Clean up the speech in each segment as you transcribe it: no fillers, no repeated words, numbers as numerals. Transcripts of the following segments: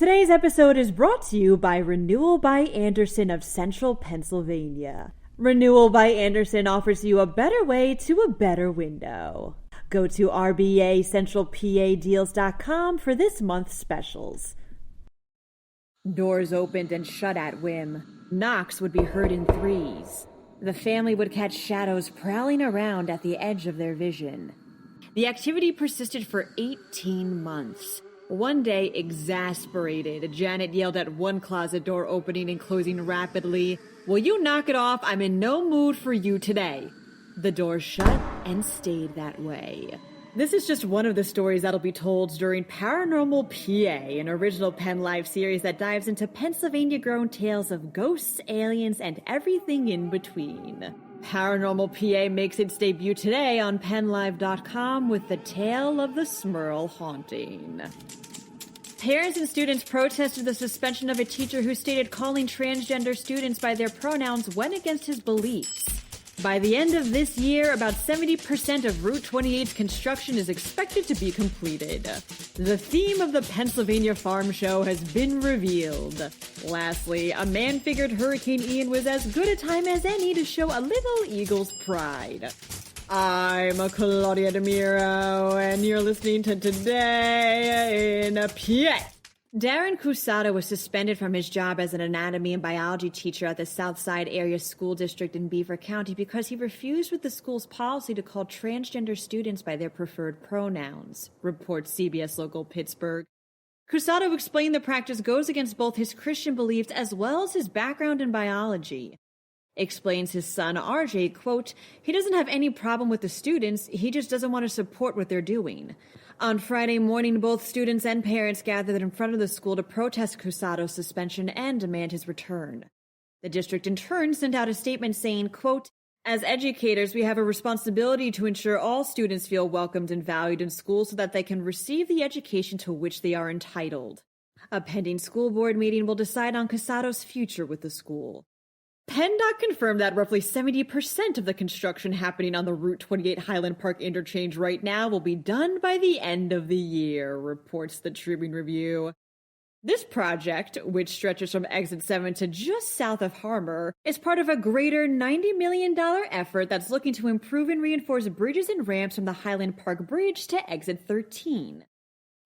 Today's episode is brought to you by Renewal by Andersen of Central Pennsylvania. Renewal by Andersen offers you a better way to a better window. Go to rbacentralpadeals.com for this month's specials. Doors opened and shut at whim. Knocks would be heard in threes. The family would catch shadows prowling around at the edge of their vision. The activity persisted for 18 months. One day, exasperated, Janet yelled at one closet door opening and closing rapidly, "Will you knock it off? I'm in no mood for you today." The door shut and stayed that way. This is just one of the stories that'll be told during Paranormal PA, an original PennLive series that dives into Pennsylvania-grown tales of ghosts, aliens, and everything in between. Paranormal PA makes its debut today on PennLive.com with the tale of the Smurl haunting. Parents and students protested the suspension of a teacher who stated calling transgender students by their pronouns went against his beliefs. By the end of this year, about 70% of Route 28's construction is expected to be completed. The theme of the Pennsylvania Farm Show has been revealed. Lastly, a man figured Hurricane Ian was as good a time as any to show a little eagle's pride. I'm Claudia Dimuro, and you're listening to Today in PA. Darren Cusado was suspended from his job as an anatomy and biology teacher at the Southside Area School District in Beaver County because he refused with the school's policy to call transgender students by their preferred pronouns, reports CBS Local Pittsburgh. Cusado explained the practice goes against both his Christian beliefs as well as his background in biology. Explains his son RJ, quote, "He doesn't have any problem with the students, he just doesn't want to support what they're doing." On Friday morning, both students and parents gathered in front of the school to protest Cusado's suspension and demand his return. The district in turn sent out a statement saying, quote, "As educators, we have a responsibility to ensure all students feel welcomed and valued in school so that they can receive the education to which they are entitled. A pending school board meeting will decide on Cusado's future with the school." PennDOT confirmed that roughly 70% of the construction happening on the Route 28 Highland Park interchange right now will be done by the end of the year, reports the Tribune Review. This project, which stretches from Exit 7 to just south of Harmer, is part of a greater $90 million effort that's looking to improve and reinforce bridges and ramps from the Highland Park Bridge to Exit 13.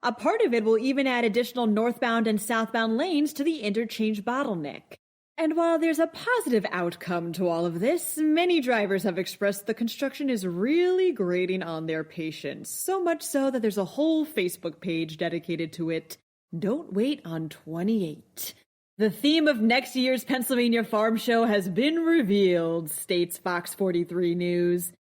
A part of it will even add additional northbound and southbound lanes to the interchange bottleneck. And while there's a positive outcome to all of this, many drivers have expressed the construction is really grating on their patience, so much so that there's a whole Facebook page dedicated to it. Don't wait on 28. The theme of next year's Pennsylvania Farm Show has been revealed, states Fox 43 News.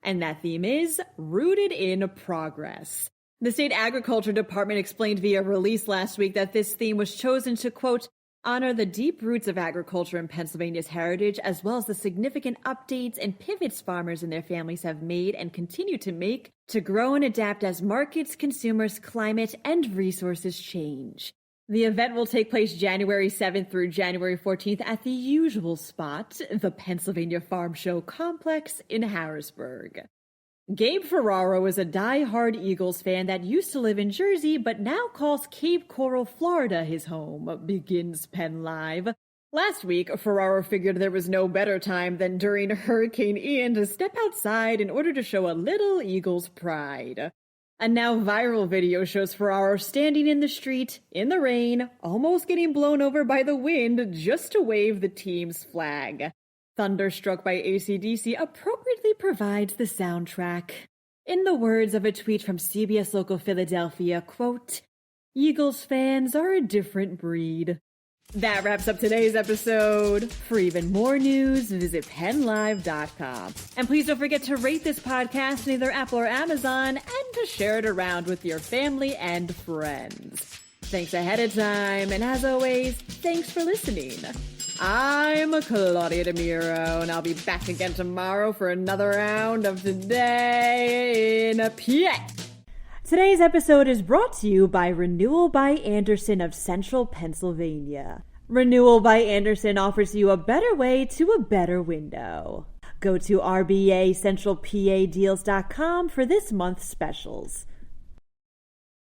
And that theme is Rooted in Progress. The state agriculture department explained via release last week that this theme was chosen to, quote, honor the deep roots of agriculture in Pennsylvania's heritage, as well as the significant updates and pivots farmers and their families have made and continue to make to grow and adapt as markets, consumers, climate, and resources change. The event will take place January 7th through January 14th at the usual spot, the Pennsylvania Farm Show Complex in Harrisburg. Gabe Ferraro is a die-hard Eagles fan that used to live in Jersey but now calls Cape Coral, Florida his home, begins PennLive. Last week, Ferraro figured there was no better time than during Hurricane Ian to step outside in order to show a little Eagles pride. A now viral video shows Ferraro standing in the street, in the rain, almost getting blown over by the wind just to wave the team's flag. Thunderstruck by AC/DC appropriately provides the soundtrack. In the words of a tweet from CBS Local Philadelphia, quote, "Eagles fans are a different breed." That wraps up today's episode. For even more news, visit PennLive.com. And please don't forget to rate this podcast in either Apple or Amazon and to share it around with your family and friends. Thanks ahead of time, and as always, thanks for listening. I'm Claudia Dimuro, and I'll be back again tomorrow for another round of Today in PA. Today's episode is brought to you by Renewal by Andersen of Central Pennsylvania. Renewal by Andersen offers you a better way to a better window. Go to rbacentralpadeals.com for this month's specials.